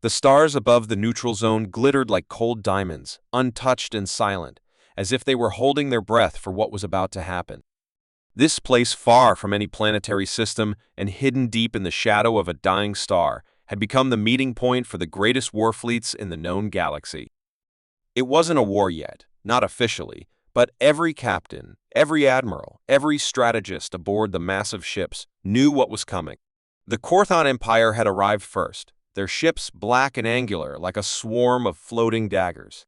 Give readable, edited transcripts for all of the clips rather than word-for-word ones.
The stars above the neutral zone glittered like cold diamonds, untouched and silent, as if they were holding their breath for what was about to happen. This place, far from any planetary system and hidden deep in the shadow of a dying star, had become the meeting point for the greatest war fleets in the known galaxy. It wasn't a war yet, not officially, but every captain, every admiral, every strategist aboard the massive ships knew what was coming. The Korthon Empire had arrived first, their ships black and angular like a swarm of floating daggers.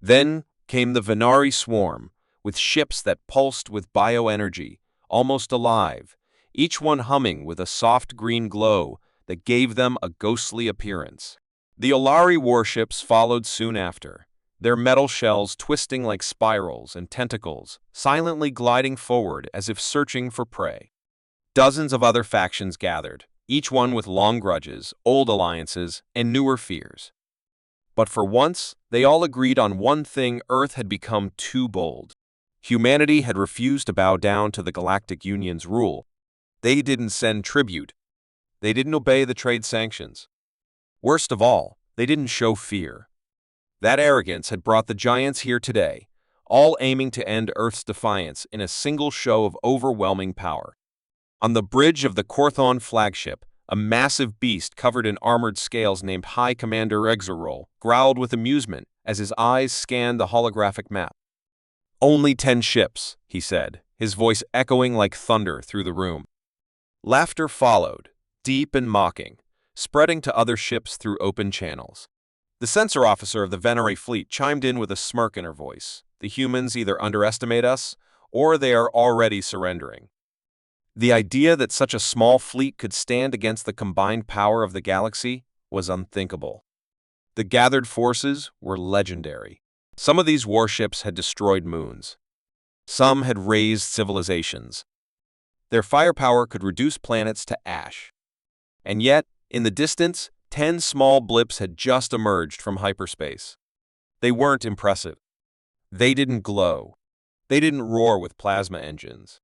Then came the Venari swarm, with ships that pulsed with bioenergy, almost alive, each one humming with a soft green glow that gave them a ghostly appearance. The Olari warships followed soon after, their metal shells twisting like spirals and tentacles, silently gliding forward as if searching for prey. Dozens of other factions gathered, each one with long grudges, old alliances, and newer fears. But for once, they all agreed on one thing: Earth had become too bold. Humanity had refused to bow down to the Galactic Union's rule. They didn't send tribute. They didn't obey the trade sanctions. Worst of all, they didn't show fear. That arrogance had brought the giants here today, all aiming to end Earth's defiance in a single show of overwhelming power. On the bridge of the Korthon flagship, a massive beast covered in armored scales named High Commander Exorol growled with amusement as his eyes scanned the holographic map. "Only 10 ships," he said, his voice echoing like thunder through the room. Laughter followed, deep and mocking, spreading to other ships through open channels. The censor officer of the Venari fleet chimed in with a smirk in her voice. "The humans either underestimate us, or they are already surrendering." The idea that such a small fleet could stand against the combined power of the galaxy was unthinkable. The gathered forces were legendary. Some of these warships had destroyed moons. Some had razed civilizations. Their firepower could reduce planets to ash. And yet, in the distance, 10 small blips had just emerged from hyperspace. They weren't impressive. They didn't glow. They didn't roar with plasma engines.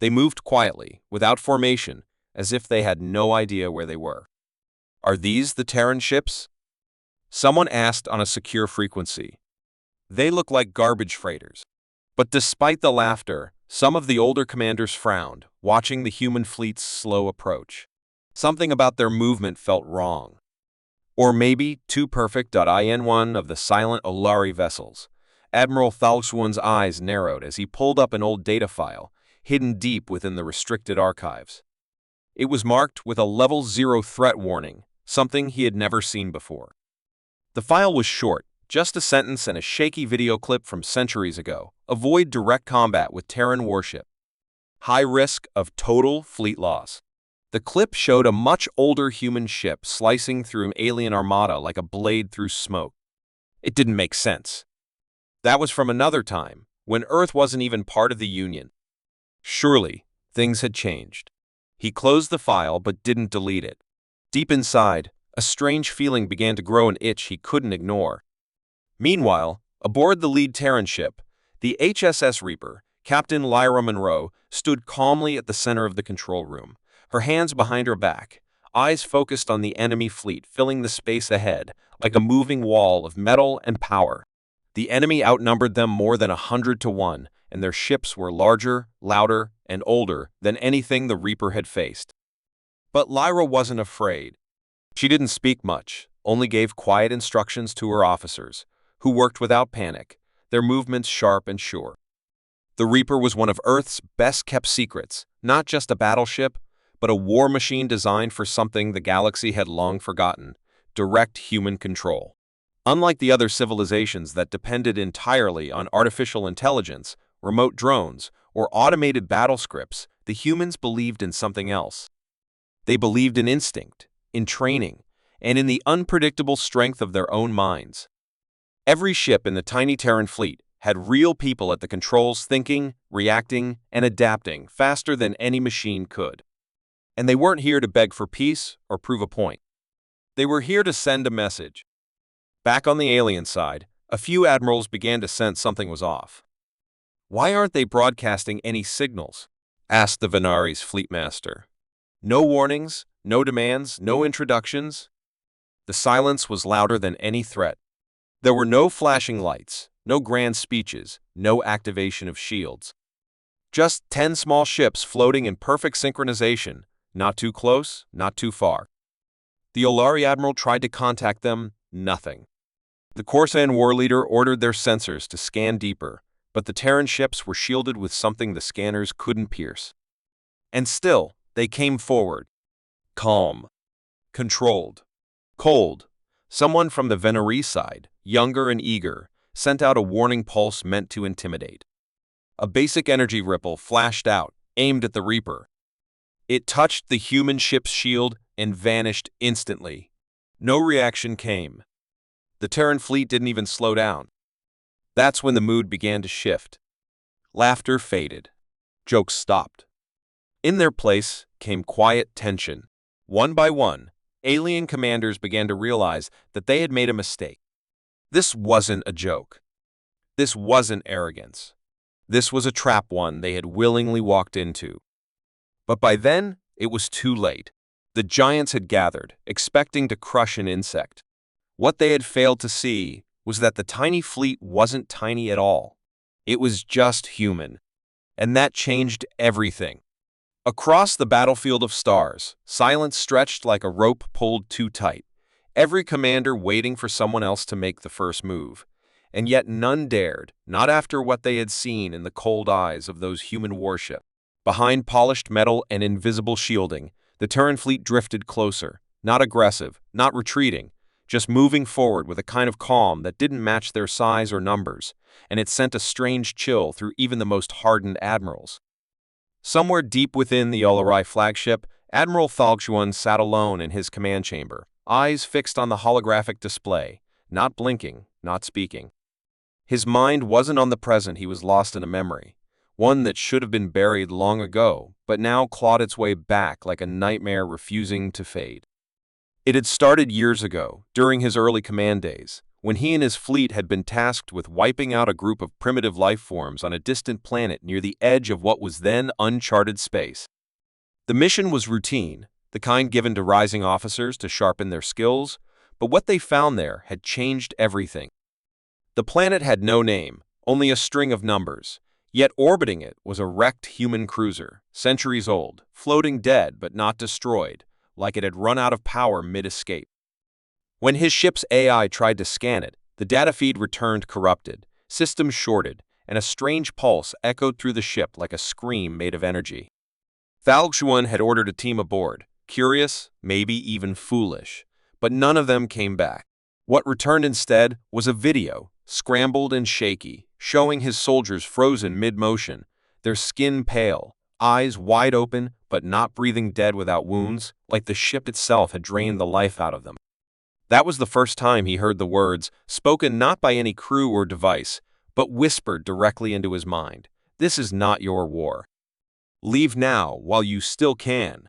They moved quietly, without formation, as if they had no idea where they were. "Are these the Terran ships?" someone asked on a secure frequency. "They look like garbage freighters." But despite the laughter, some of the older commanders frowned, watching the human fleet's slow approach. Something about their movement felt wrong. Or maybe too perfect. In one of the silent Olari vessels, Admiral Thalswun's eyes narrowed as he pulled up an old data file, hidden deep within the restricted archives. It was marked with a Level 0 threat warning, something he had never seen before. The file was short, just a sentence and a shaky video clip from centuries ago. "Avoid direct combat with Terran warship. High risk of total fleet loss." The clip showed a much older human ship slicing through an alien armada like a blade through smoke. It didn't make sense. That was from another time, when Earth wasn't even part of the Union. Surely, things had changed. He closed the file but didn't delete it. Deep inside, a strange feeling began to grow an itch he couldn't ignore. Meanwhile, aboard the lead Terran ship, the HSS Reaper, Captain Lyra Monroe stood calmly at the center of the control room, her hands behind her back, eyes focused on the enemy fleet filling the space ahead like a moving wall of metal and power. The enemy outnumbered them more than 100 to 1, and their ships were larger, louder, and older than anything the Reaper had faced. But Lyra wasn't afraid. She didn't speak much, only gave quiet instructions to her officers, who worked without panic, their movements sharp and sure. The Reaper was one of Earth's best-kept secrets, not just a battleship, but a war machine designed for something the galaxy had long forgotten: direct human control. Unlike the other civilizations that depended entirely on artificial intelligence, remote drones, or automated battle scripts, the humans believed in something else. They believed in instinct, in training, and in the unpredictable strength of their own minds. Every ship in the tiny Terran fleet had real people at the controls thinking, reacting, and adapting faster than any machine could. And they weren't here to beg for peace or prove a point. They were here to send a message. Back on the alien side, a few admirals began to sense something was off. "Why aren't they broadcasting any signals?" asked the Venari's fleet master. "No warnings, no demands, no introductions." The silence was louder than any threat. There were no flashing lights, no grand speeches, no activation of shields. Just 10 small ships floating in perfect synchronization, not too close, not too far. The Olari admiral tried to contact them, nothing. The Corsan war leader ordered their sensors to scan deeper, but the Terran ships were shielded with something the scanners couldn't pierce. And still, they came forward. Calm. Controlled. Cold. Someone from the Veneris side, younger and eager, sent out a warning pulse meant to intimidate. A basic energy ripple flashed out, aimed at the Reaper. It touched the human ship's shield and vanished instantly. No reaction came. The Terran fleet didn't even slow down. That's when the mood began to shift. Laughter faded. Jokes stopped. In their place came quiet tension. One by one, alien commanders began to realize that they had made a mistake. This wasn't a joke. This wasn't arrogance. This was a trap one they had willingly walked into. But by then, it was too late. The giants had gathered, expecting to crush an insect. What they had failed to see was that the tiny fleet wasn't tiny at all. It was just human. And that changed everything. Across the battlefield of stars, silence stretched like a rope pulled too tight, every commander waiting for someone else to make the first move. And yet none dared, not after what they had seen in the cold eyes of those human warships. Behind polished metal and invisible shielding, the Terran fleet drifted closer, not aggressive, not retreating, just moving forward with a kind of calm that didn't match their size or numbers, and it sent a strange chill through even the most hardened admirals. Somewhere deep within the Olari flagship, Admiral Thalgchuan sat alone in his command chamber, eyes fixed on the holographic display, not blinking, not speaking. His mind wasn't on the present, he was lost in a memory, one that should have been buried long ago, but now clawed its way back like a nightmare refusing to fade. It had started years ago, during his early command days, when he and his fleet had been tasked with wiping out a group of primitive life forms on a distant planet near the edge of what was then uncharted space. The mission was routine, the kind given to rising officers to sharpen their skills, but what they found there had changed everything. The planet had no name, only a string of numbers, yet orbiting it was a wrecked human cruiser, centuries old, floating dead but not destroyed, like it had run out of power mid-escape. When his ship's AI tried to scan it, the data feed returned corrupted, systems shorted, and a strange pulse echoed through the ship like a scream made of energy. Thalgchuan had ordered a team aboard, curious, maybe even foolish, but none of them came back. What returned instead was a video, scrambled and shaky, showing his soldiers frozen mid-motion, their skin pale, eyes wide open but not breathing, dead without wounds, like the ship itself had drained the life out of them. That was the first time he heard the words, spoken not by any crew or device, but whispered directly into his mind. This is not your war. Leave now while you still can.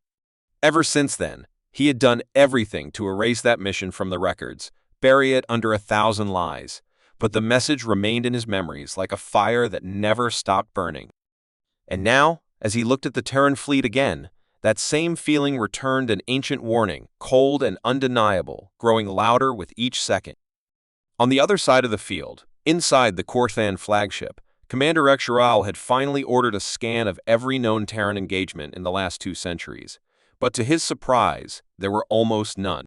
Ever since then, he had done everything to erase that mission from the records, bury it under 1,000 lies, but the message remained in his memories like a fire that never stopped burning. And now, as he looked at the Terran fleet again, that same feeling returned, an ancient warning, cold and undeniable, growing louder with each second. On the other side of the field, inside the Corthan flagship, Commander Exural had finally ordered a scan of every known Terran engagement in the last 2 centuries, but to his surprise, there were almost none.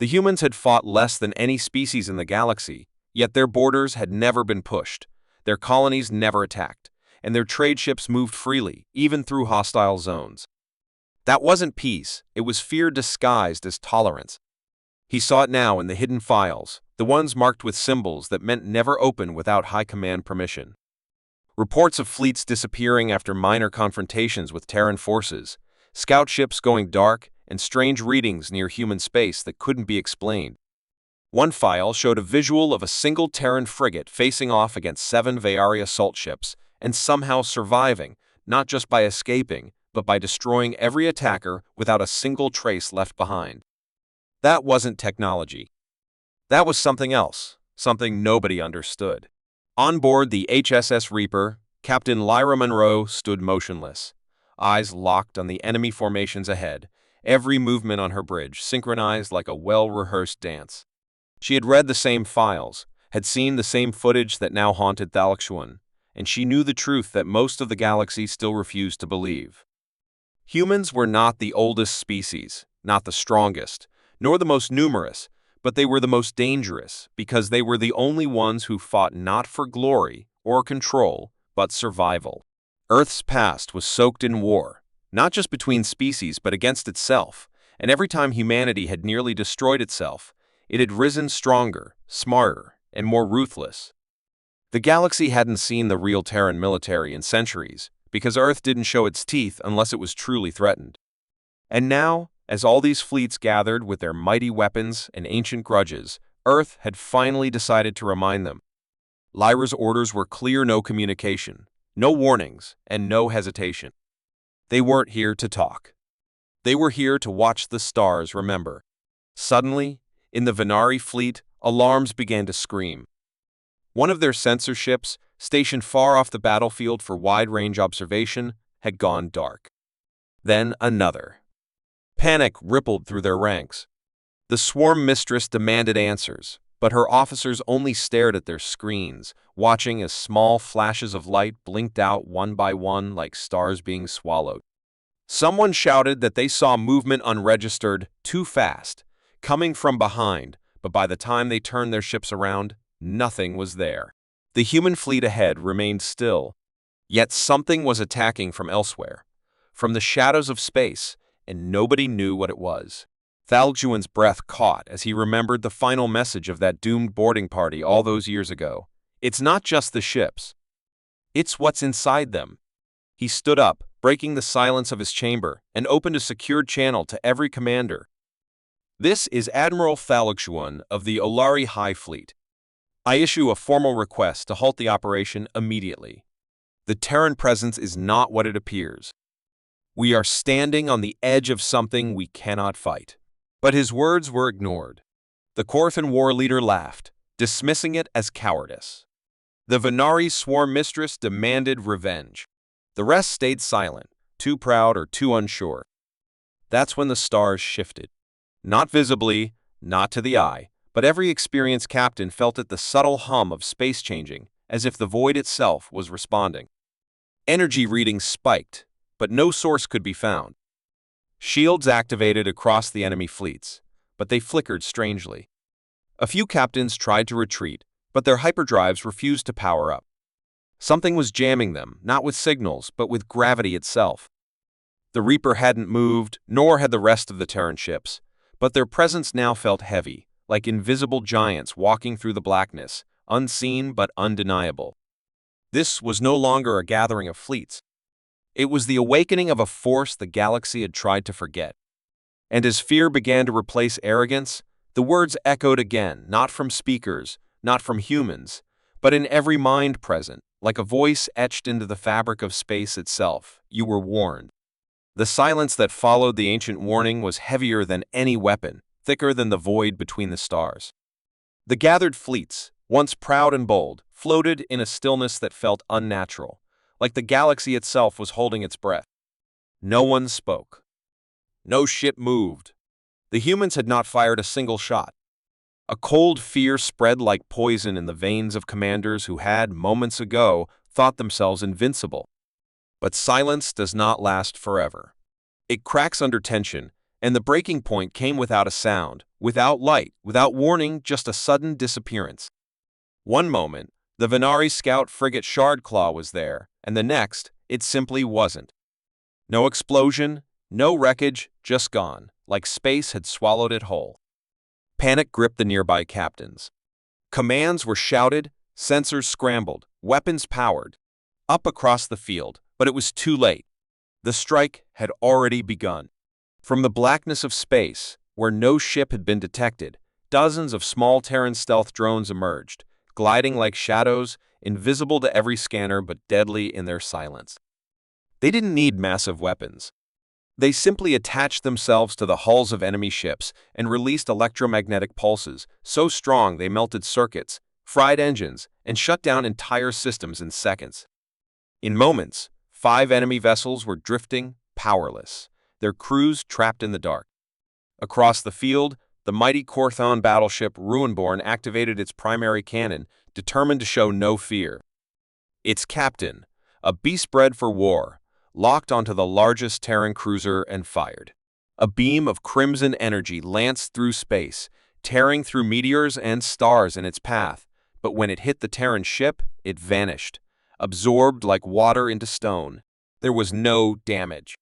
The humans had fought less than any species in the galaxy, yet their borders had never been pushed, their colonies never attacked, and their trade ships moved freely, even through hostile zones. That wasn't peace, it was fear disguised as tolerance. He saw it now in the hidden files, the ones marked with symbols that meant never open without high command permission. Reports of fleets disappearing after minor confrontations with Terran forces, scout ships going dark, and strange readings near human space that couldn't be explained. One file showed a visual of a single Terran frigate facing off against 7 Vaari assault ships, and somehow surviving, not just by escaping, but by destroying every attacker without a single trace left behind. That wasn't technology. That was something else, something nobody understood. On board the HSS Reaper, Captain Lyra Monroe stood motionless, eyes locked on the enemy formations ahead, every movement on her bridge synchronized like a well-rehearsed dance. She had read the same files, had seen the same footage that now haunted Thalxuan, and she knew the truth that most of the galaxy still refused to believe. Humans were not the oldest species, not the strongest, nor the most numerous, but they were the most dangerous because they were the only ones who fought not for glory or control, but survival. Earth's past was soaked in war, not just between species but against itself, and every time humanity had nearly destroyed itself, it had risen stronger, smarter, and more ruthless. The galaxy hadn't seen the real Terran military in centuries, because Earth didn't show its teeth unless it was truly threatened. And now, as all these fleets gathered with their mighty weapons and ancient grudges, Earth had finally decided to remind them. Lyra's orders were clear: no communication, no warnings, and no hesitation. They weren't here to talk. They were here to watch the stars remember. Suddenly, in the Venari fleet, alarms began to scream. One of their sensor ships, stationed far off the battlefield for wide-range observation, had gone dark. Then another. Panic rippled through their ranks. The swarm mistress demanded answers, but her officers only stared at their screens, watching as small flashes of light blinked out one by one like stars being swallowed. Someone shouted that they saw movement unregistered, too fast, coming from behind, but by the time they turned their ships around, nothing was there. The human fleet ahead remained still, yet something was attacking from elsewhere, from the shadows of space, and nobody knew what it was. Thalxuan's breath caught as he remembered the final message of that doomed boarding party all those years ago. It's not just the ships. It's what's inside them. He stood up, breaking the silence of his chamber, and opened a secured channel to every commander. This is Admiral Thalxuan of the Olari High Fleet. I issue a formal request to halt the operation immediately. The Terran presence is not what it appears. We are standing on the edge of something we cannot fight. But his words were ignored. The Corfin war leader laughed, dismissing it as cowardice. The Venari swarm mistress demanded revenge. The rest stayed silent, too proud or too unsure. That's when the stars shifted. Not visibly, not to the eye, but every experienced captain felt it, the subtle hum of space changing, as if the void itself was responding. Energy readings spiked, but no source could be found. Shields activated across the enemy fleets, but they flickered strangely. A few captains tried to retreat, but their hyperdrives refused to power up. Something was jamming them, not with signals, but with gravity itself. The Reaper hadn't moved, nor had the rest of the Terran ships, but their presence now felt heavy, like invisible giants walking through the blackness, unseen but undeniable. This was no longer a gathering of fleets. It was the awakening of a force the galaxy had tried to forget. And as fear began to replace arrogance, the words echoed again, not from speakers, not from humans, but in every mind present, like a voice etched into the fabric of space itself. You were warned. The silence that followed the ancient warning was heavier than any weapon, thicker than the void between the stars. The gathered fleets, once proud and bold, floated in a stillness that felt unnatural, like the galaxy itself was holding its breath. No one spoke. No ship moved. The humans had not fired a single shot. A cold fear spread like poison in the veins of commanders who had, moments ago, thought themselves invincible. But silence does not last forever. It cracks under tension, and the breaking point came without a sound, without light, without warning, just a sudden disappearance. One moment, the Venari scout frigate Shardclaw was there, and the next, it simply wasn't. No explosion, no wreckage, just gone, like space had swallowed it whole. Panic gripped the nearby captains. Commands were shouted, sensors scrambled, weapons powered, up across the field, but it was too late. The strike had already begun. From the blackness of space, where no ship had been detected, dozens of small Terran stealth drones emerged, gliding like shadows, invisible to every scanner but deadly in their silence. They didn't need massive weapons. They simply attached themselves to the hulls of enemy ships and released electromagnetic pulses so strong they melted circuits, fried engines, and shut down entire systems in seconds. In moments, 5 enemy vessels were drifting, powerless, their crews trapped in the dark. Across the field, the mighty Korthon battleship Ruinborn activated its primary cannon, determined to show no fear. Its captain, a beast bred for war, locked onto the largest Terran cruiser and fired. A beam of crimson energy lanced through space, tearing through meteors and stars in its path, but when it hit the Terran ship, it vanished, absorbed like water into stone. There was no damage,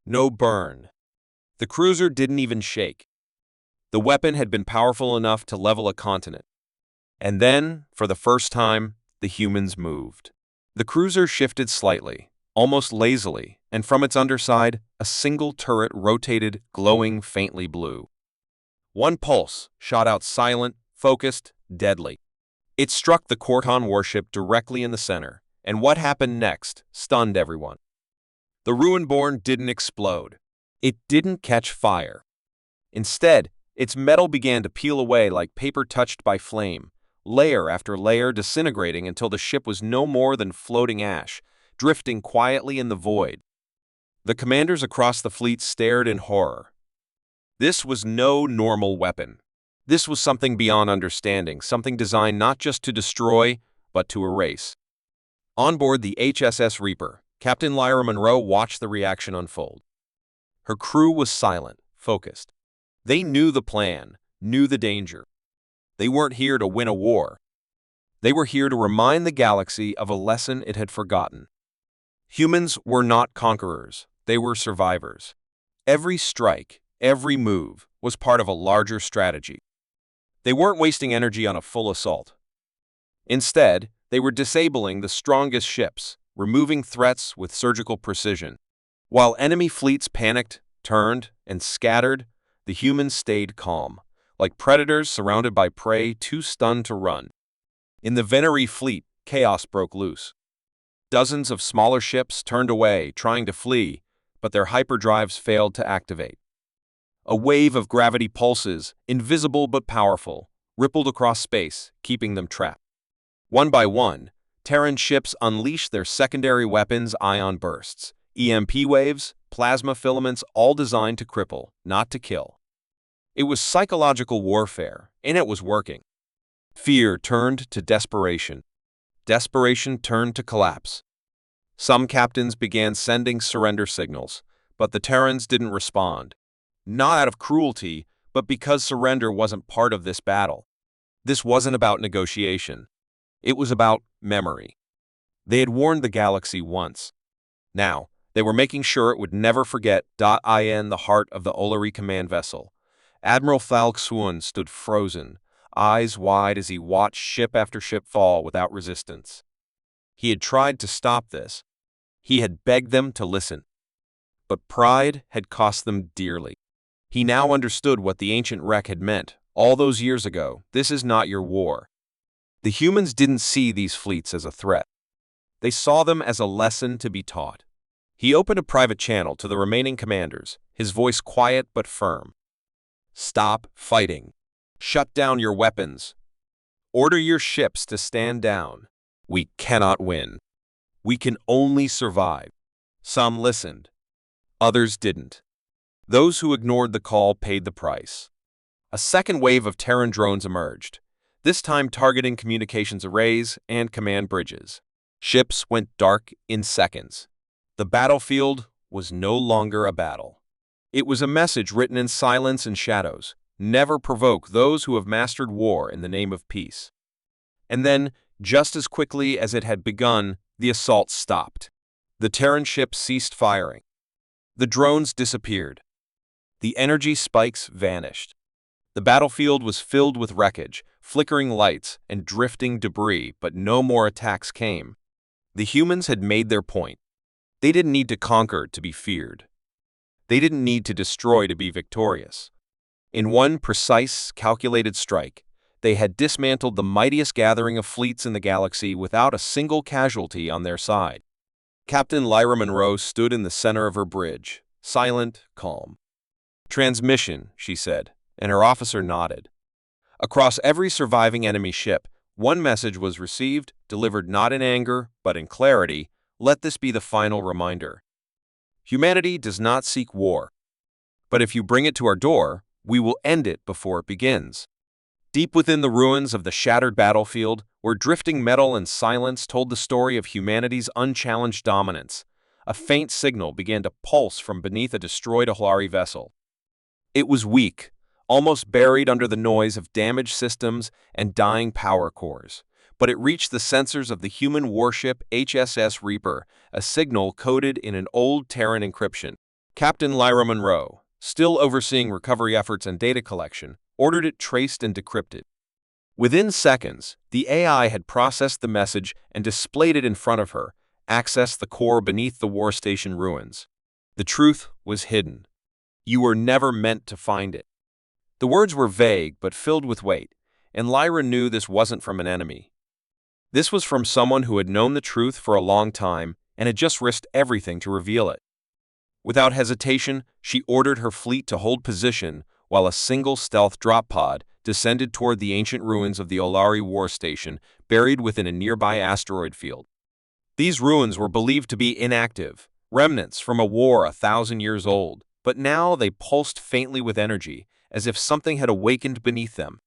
no burn. The cruiser didn't even shake. The weapon had been powerful enough to level a continent. And then, for the first time, the humans moved. The cruiser shifted slightly, almost lazily, and from its underside, a single turret rotated, glowing faintly blue. One pulse shot out silent, focused, deadly. It struck the Korthon warship directly in the center, and what happened next stunned everyone. The Ruinborn didn't explode. It didn't catch fire. Instead, its metal began to peel away like paper touched by flame, layer after layer disintegrating until the ship was no more than floating ash, drifting quietly in the void. The commanders across the fleet stared in horror. This was no normal weapon. This was something beyond understanding, something designed not just to destroy, but to erase. On board the HSS Reaper, Captain Lyra Monroe watched the reaction unfold. Her crew was silent, focused. They knew the plan, knew the danger. They weren't here to win a war. They were here to remind the galaxy of a lesson it had forgotten. Humans were not conquerors, they were survivors. Every strike, every move, was part of a larger strategy. They weren't wasting energy on a full assault. Instead, they were disabling the strongest ships, removing threats with surgical precision. While enemy fleets panicked, turned, and scattered, the humans stayed calm, like predators surrounded by prey too stunned to run. In the Venerii fleet, chaos broke loose. Dozens of smaller ships turned away, trying to flee, but their hyperdrives failed to activate. A wave of gravity pulses, invisible but powerful, rippled across space, keeping them trapped. One by one, Terran ships unleashed their secondary weapons, ion bursts, EMP waves, plasma filaments, all designed to cripple, not to kill. It was psychological warfare, and it was working. Fear turned to desperation. Desperation turned to collapse. Some captains began sending surrender signals, but the Terrans didn't respond. Not out of cruelty, but because surrender wasn't part of this battle. This wasn't about negotiation. It was about memory. They had warned the galaxy once. Now, they were making sure it would never forget. In the heart of the Olari command vessel, Admiral Falk Swun stood frozen, eyes wide as he watched ship after ship fall without resistance. He had tried to stop this. He had begged them to listen. But pride had cost them dearly. He now understood what the ancient wreck had meant. All those years ago, this is not your war. The humans didn't see these fleets as a threat. They saw them as a lesson to be taught. He opened a private channel to the remaining commanders, his voice quiet but firm. Stop fighting. Shut down your weapons. Order your ships to stand down. We cannot win. We can only survive. Some listened. Others didn't. Those who ignored the call paid the price. A second wave of Terran drones emerged, this time targeting communications arrays and command bridges. Ships went dark in seconds. The battlefield was no longer a battle. It was a message written in silence and shadows. Never provoke those who have mastered war in the name of peace. And then, just as quickly as it had begun, the assault stopped. The Terran ships ceased firing. The drones disappeared. The energy spikes vanished. The battlefield was filled with wreckage, flickering lights, and drifting debris, but no more attacks came. The humans had made their point. They didn't need to conquer to be feared. They didn't need to destroy to be victorious. In one precise, calculated strike, they had dismantled the mightiest gathering of fleets in the galaxy without a single casualty on their side. Captain Lyra Monroe stood in the center of her bridge, silent, calm. "Transmission," she said, and her officer nodded. Across every surviving enemy ship, one message was received, delivered not in anger, but in clarity. Let this be the final reminder. Humanity does not seek war. But if you bring it to our door, we will end it before it begins. Deep within the ruins of the shattered battlefield, where drifting metal and silence told the story of humanity's unchallenged dominance, a faint signal began to pulse from beneath a destroyed Ahlari vessel. It was weak, almost buried under the noise of damaged systems and dying power cores, but it reached the sensors of the human warship HSS Reaper, a signal coded in an old Terran encryption. Captain Lyra Monroe, still overseeing recovery efforts and data collection, ordered it traced and decrypted. Within seconds, the AI had processed the message and displayed it in front of her, accessed the core beneath the war station ruins. The truth was hidden. You were never meant to find it. The words were vague but filled with weight, and Lyra knew this wasn't from an enemy. This was from someone who had known the truth for a long time and had just risked everything to reveal it. Without hesitation, she ordered her fleet to hold position while a single stealth drop pod descended toward the ancient ruins of the Ahlari war station buried within a nearby asteroid field. These ruins were believed to be inactive, remnants from a war 1,000 years old, but now they pulsed faintly with energy, as if something had awakened beneath them.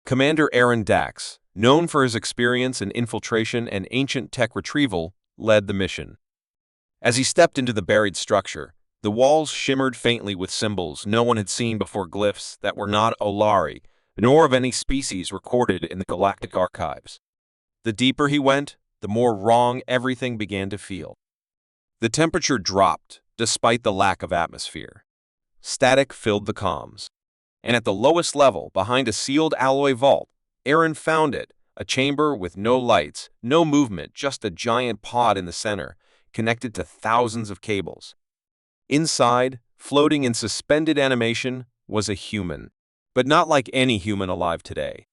Commander Aaron Dax, known for his experience in infiltration and ancient tech retrieval, led the mission. As he stepped into the buried structure, the walls shimmered faintly with symbols no one had seen before, glyphs that were not Ahlari, nor of any species recorded in the galactic archives. The deeper he went, the more wrong everything began to feel. The temperature dropped, despite the lack of atmosphere. Static filled the comms. And at the lowest level, behind a sealed alloy vault, Aaron found it, a chamber with no lights, no movement, just a giant pod in the center, connected to thousands of cables. Inside, floating in suspended animation, was a human, but not like any human alive today.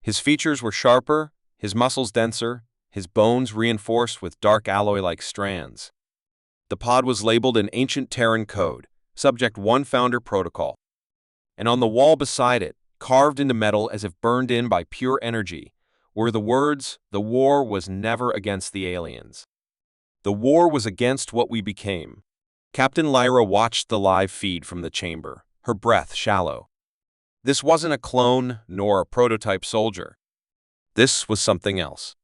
His features were sharper, his muscles denser, his bones reinforced with dark alloy-like strands. The pod was labeled in ancient Terran code, Subject 1 Founder Protocol. And on the wall beside it, carved into metal as if burned in by pure energy, were the words, "The war was never against the aliens. The war was against what we became." Captain Lyra watched the live feed from the chamber, her breath shallow. This wasn't a clone nor a prototype soldier. This was something else.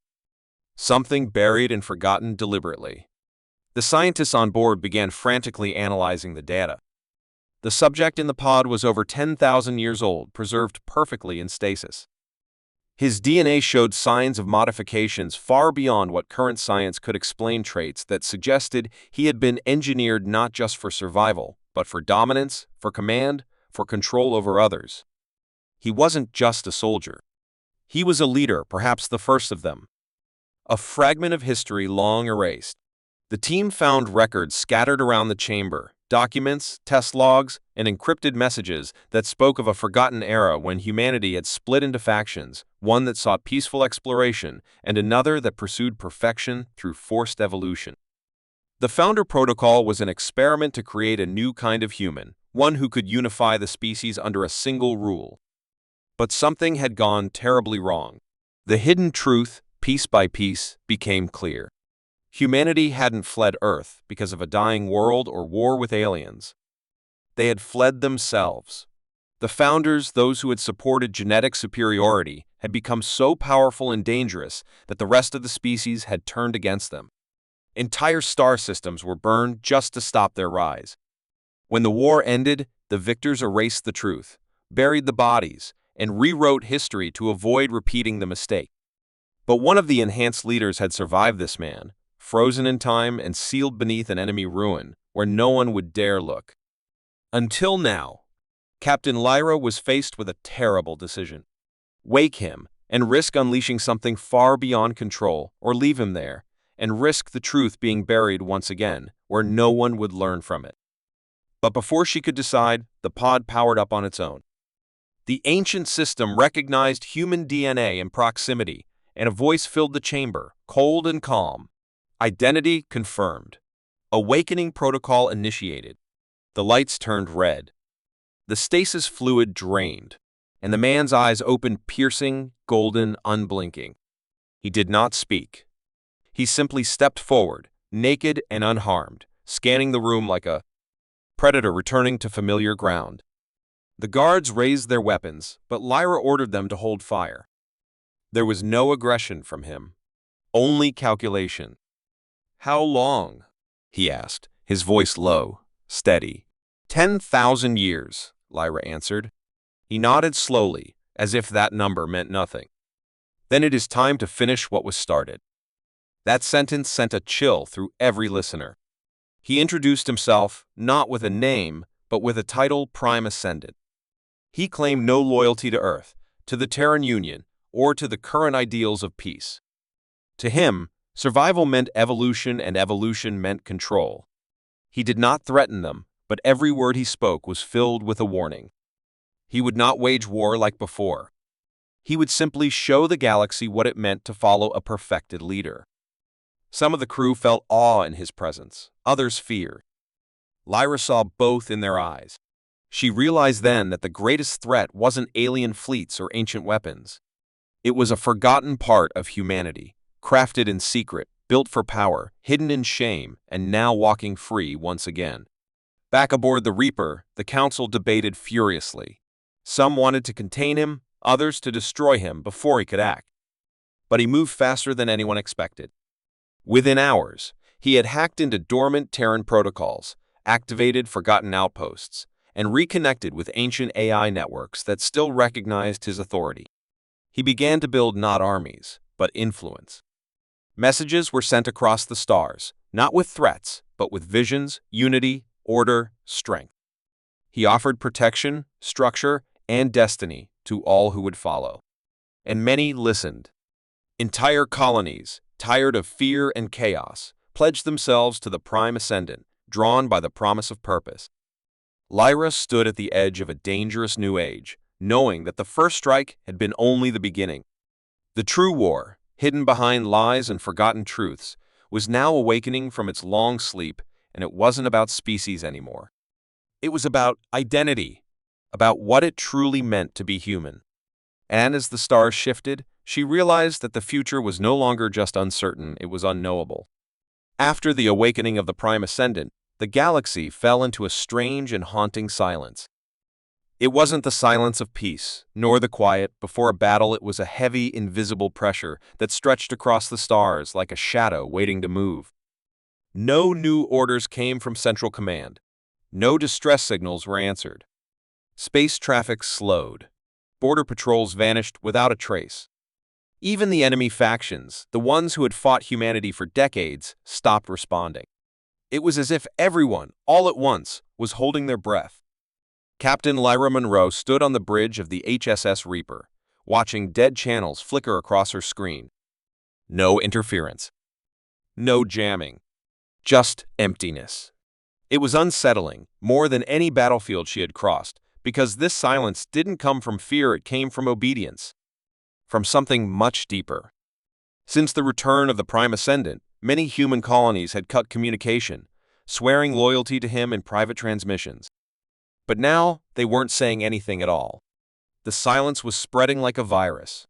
Something buried and forgotten deliberately. The scientists on board began frantically analyzing the data. The subject in the pod was over 10,000 years old, preserved perfectly in stasis. His DNA showed signs of modifications far beyond what current science could explain, traits that suggested he had been engineered not just for survival, but for dominance, for command, for control over others. He wasn't just a soldier. He was a leader, perhaps the first of them. A fragment of history long erased. The team found records scattered around the chamber, documents, test logs, and encrypted messages that spoke of a forgotten era when humanity had split into factions, one that sought peaceful exploration and another that pursued perfection through forced evolution. The Founder Protocol was an experiment to create a new kind of human, one who could unify the species under a single rule. But something had gone terribly wrong. The hidden truth, piece by piece, became clear. Humanity hadn't fled Earth because of a dying world or war with aliens. They had fled themselves. The founders, those who had supported genetic superiority, had become so powerful and dangerous that the rest of the species had turned against them. Entire star systems were burned just to stop their rise. When the war ended, the victors erased the truth, buried the bodies, and rewrote history to avoid repeating the mistake. But one of the enhanced leaders had survived this man, frozen in time and sealed beneath an enemy ruin where no one would dare look. Until now, Captain Lyra was faced with a terrible decision. Wake him and risk unleashing something far beyond control, or leave him there and risk the truth being buried once again where no one would learn from it. But before she could decide, the pod powered up on its own. The ancient system recognized human DNA in proximity, and a voice filled the chamber, cold and calm. Identity confirmed. Awakening protocol initiated. The lights turned red. The stasis fluid drained, and the man's eyes opened piercing, golden, unblinking. He did not speak. He simply stepped forward, naked and unharmed, scanning the room like a predator returning to familiar ground. The guards raised their weapons, but Lyra ordered them to hold fire. There was no aggression from him, only calculation. "How long?" he asked, his voice low, steady. 10,000 years, Lyra answered. He nodded slowly, as if that number meant nothing. "Then it is time to finish what was started." That sentence sent a chill through every listener. He introduced himself, not with a name, but with a title, Prime Ascendant. He claimed no loyalty to Earth, to the Terran Union, or to the current ideals of peace. To him, survival meant evolution and evolution meant control. He did not threaten them, but every word he spoke was filled with a warning. He would not wage war like before. He would simply show the galaxy what it meant to follow a perfected leader. Some of the crew felt awe in his presence, others fear. Lyra saw both in their eyes. She realized then that the greatest threat wasn't alien fleets or ancient weapons. It was a forgotten part of humanity, crafted in secret, built for power, hidden in shame, and now walking free once again. Back aboard the Reaper, the Council debated furiously. Some wanted to contain him, others to destroy him before he could act. But he moved faster than anyone expected. Within hours, he had hacked into dormant Terran protocols, activated forgotten outposts, and reconnected with ancient AI networks that still recognized his authority. He began to build not armies, but influence. Messages were sent across the stars, not with threats, but with visions, unity, order, strength. He offered protection, structure, and destiny to all who would follow. And many listened. Entire colonies, tired of fear and chaos, pledged themselves to the Prime Ascendant, drawn by the promise of purpose. Lyra stood at the edge of a dangerous new age, knowing that the first strike had been only the beginning. The true war, hidden behind lies and forgotten truths, was now awakening from its long sleep, and it wasn't about species anymore. It was about identity, about what it truly meant to be human. And as the stars shifted, she realized that the future was no longer just uncertain, it was unknowable. After the awakening of the Prime Ascendant, the galaxy fell into a strange and haunting silence. It wasn't the silence of peace, nor the quiet before a battle. It was a heavy, invisible pressure that stretched across the stars like a shadow waiting to move. No new orders came from Central Command. No distress signals were answered. Space traffic slowed. Border patrols vanished without a trace. Even the enemy factions, the ones who had fought humanity for decades, stopped responding. It was as if everyone, all at once, was holding their breath. Captain Lyra Monroe stood on the bridge of the HSS Reaper, watching dead channels flicker across her screen. No interference. No jamming. Just emptiness. It was unsettling, more than any battlefield she had crossed, because this silence didn't come from fear, it came from obedience. From something much deeper. Since the return of the Prime Ascendant, many human colonies had cut communication, swearing loyalty to him in private transmissions. But now, they weren't saying anything at all. The silence was spreading like a virus.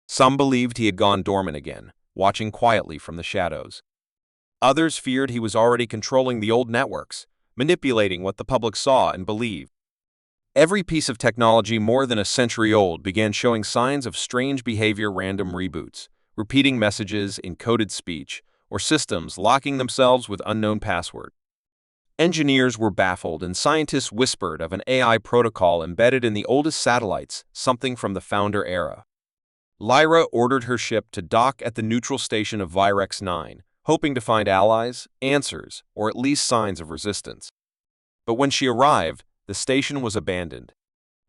Some believed he had gone dormant again, watching quietly from the shadows. Others feared he was already controlling the old networks, manipulating what the public saw and believed. Every piece of technology more than a century old began showing signs of strange behavior, random reboots, repeating messages in coded speech, or systems locking themselves with unknown password. Engineers were baffled, and scientists whispered of an AI protocol embedded in the oldest satellites, something from the Founder era. Lyra ordered her ship to dock at the neutral station of Virex 9, hoping to find allies, answers, or at least signs of resistance. But when she arrived, the station was abandoned.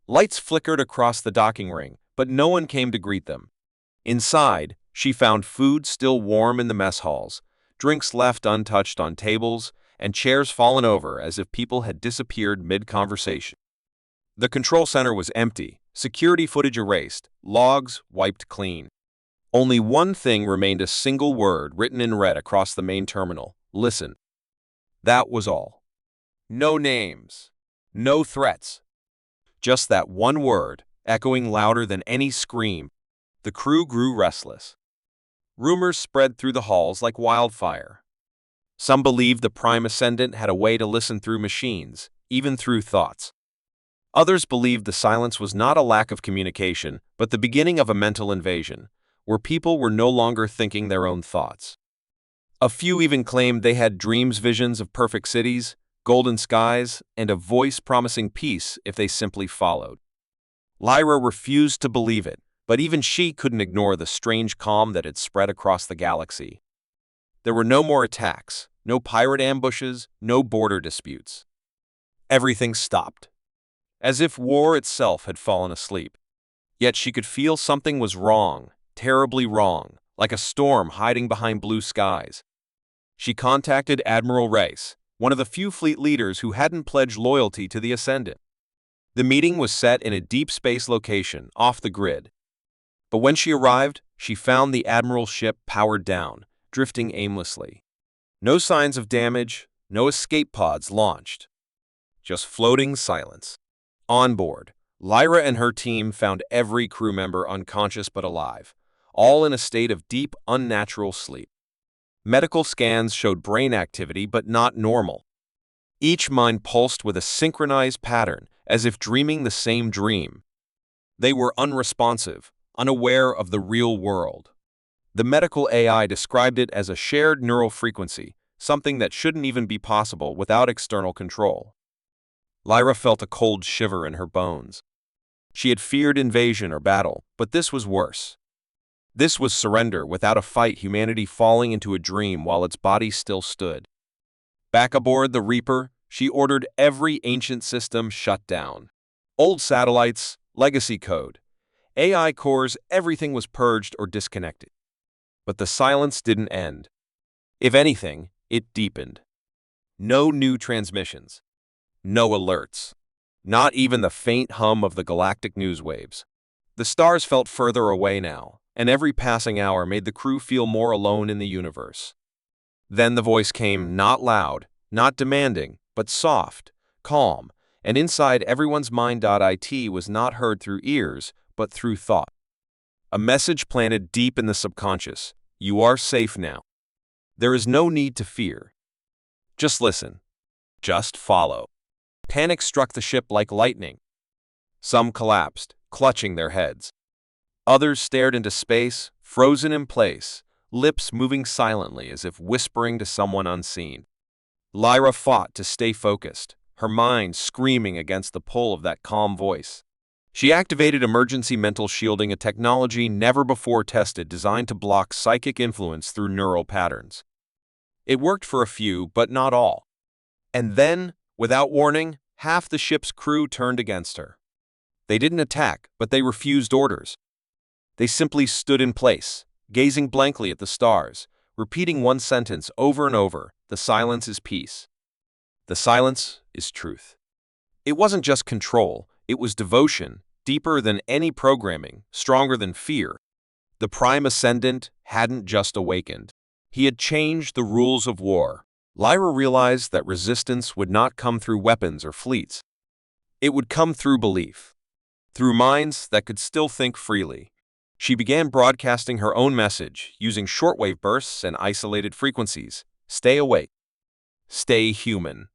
Lights flickered across the docking ring, but no one came to greet them. Inside, she found food still warm in the mess halls, drinks left untouched on tables, and chairs fallen over as if people had disappeared mid-conversation. The control center was empty, security footage erased, logs wiped clean. Only one thing remained, a single word written in red across the main terminal: listen. That was all. No names. No threats. Just that one word, echoing louder than any scream. The crew grew restless. Rumors spread through the halls like wildfire. Some believed the Prime Ascendant had a way to listen through machines, even through thoughts. Others believed the silence was not a lack of communication, but the beginning of a mental invasion, where people were no longer thinking their own thoughts. A few even claimed they had visions of perfect cities, golden skies, and a voice promising peace if they simply followed. Lyra refused to believe it, but even she couldn't ignore the strange calm that had spread across the galaxy. There were no more attacks, no pirate ambushes, no border disputes. Everything stopped, as if war itself had fallen asleep. Yet she could feel something was wrong, terribly wrong, like a storm hiding behind blue skies. She contacted Admiral Race, one of the few fleet leaders who hadn't pledged loyalty to the Ascendant. The meeting was set in a deep space location, off the grid. But when she arrived, she found the Admiral's ship powered down, drifting aimlessly. No signs of damage, no escape pods launched. Just floating silence. On board, Lyra and her team found every crew member unconscious but alive, all in a state of deep, unnatural sleep. Medical scans showed brain activity but not normal. Each mind pulsed with a synchronized pattern, as if dreaming the same dream. They were unresponsive, unaware of the real world. The medical AI described it as a shared neural frequency, something that shouldn't even be possible without external control. Lyra felt a cold shiver in her bones. She had feared invasion or battle, but this was worse. This was surrender without a fight, humanity falling into a dream while its body still stood. Back aboard the Reaper, she ordered every ancient system shut down. Old satellites, legacy code, AI cores, everything was purged or disconnected. But the silence didn't end. If anything, it deepened. No new transmissions. No alerts. Not even the faint hum of the galactic news waves. The stars felt further away now, and every passing hour made the crew feel more alone in the universe. Then the voice came, not loud, not demanding, but soft, calm, and inside everyone's mind. It was not heard through ears, but through thought. A message planted deep in the subconscious. You are safe now. There is no need to fear. Just listen. Just follow. Panic struck the ship like lightning. Some collapsed, clutching their heads. Others stared into space, frozen in place, lips moving silently as if whispering to someone unseen. Lyra fought to stay focused, her mind screaming against the pull of that calm voice. She activated emergency mental shielding, a technology never before tested designed to block psychic influence through neural patterns. It worked for a few, but not all. And then, without warning, half the ship's crew turned against her. They didn't attack, but they refused orders. They simply stood in place, gazing blankly at the stars, repeating one sentence over and over: the silence is peace. The silence is truth. It wasn't just control, it was devotion, deeper than any programming, stronger than fear. The Prime Ascendant hadn't just awakened. He had changed the rules of war. Lyra realized that resistance would not come through weapons or fleets. It would come through belief, through minds that could still think freely. She began broadcasting her own message, using shortwave bursts and isolated frequencies. Stay awake. Stay human.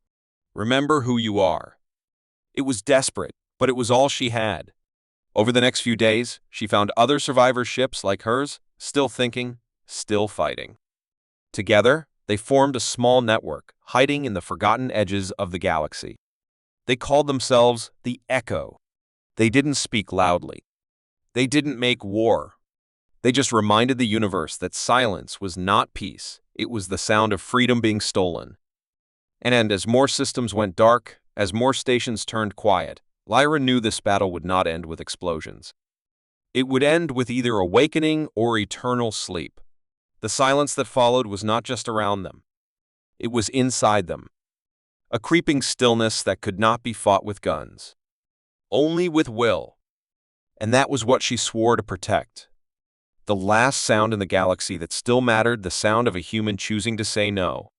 Remember who you are. It was desperate, but it was all she had. Over the next few days, she found other survivor ships like hers, still thinking, still fighting. Together, they formed a small network, hiding in the forgotten edges of the galaxy. They called themselves the Echo. They didn't speak loudly. They didn't make war. They just reminded the universe that silence was not peace. It was the sound of freedom being stolen. And as more systems went dark, as more stations turned quiet, Lyra knew this battle would not end with explosions. It would end with either awakening or eternal sleep. The silence that followed was not just around them. It was inside them. A creeping stillness that could not be fought with guns. Only with will. And that was what she swore to protect. The last sound in the galaxy that still mattered, the sound of a human choosing to say no.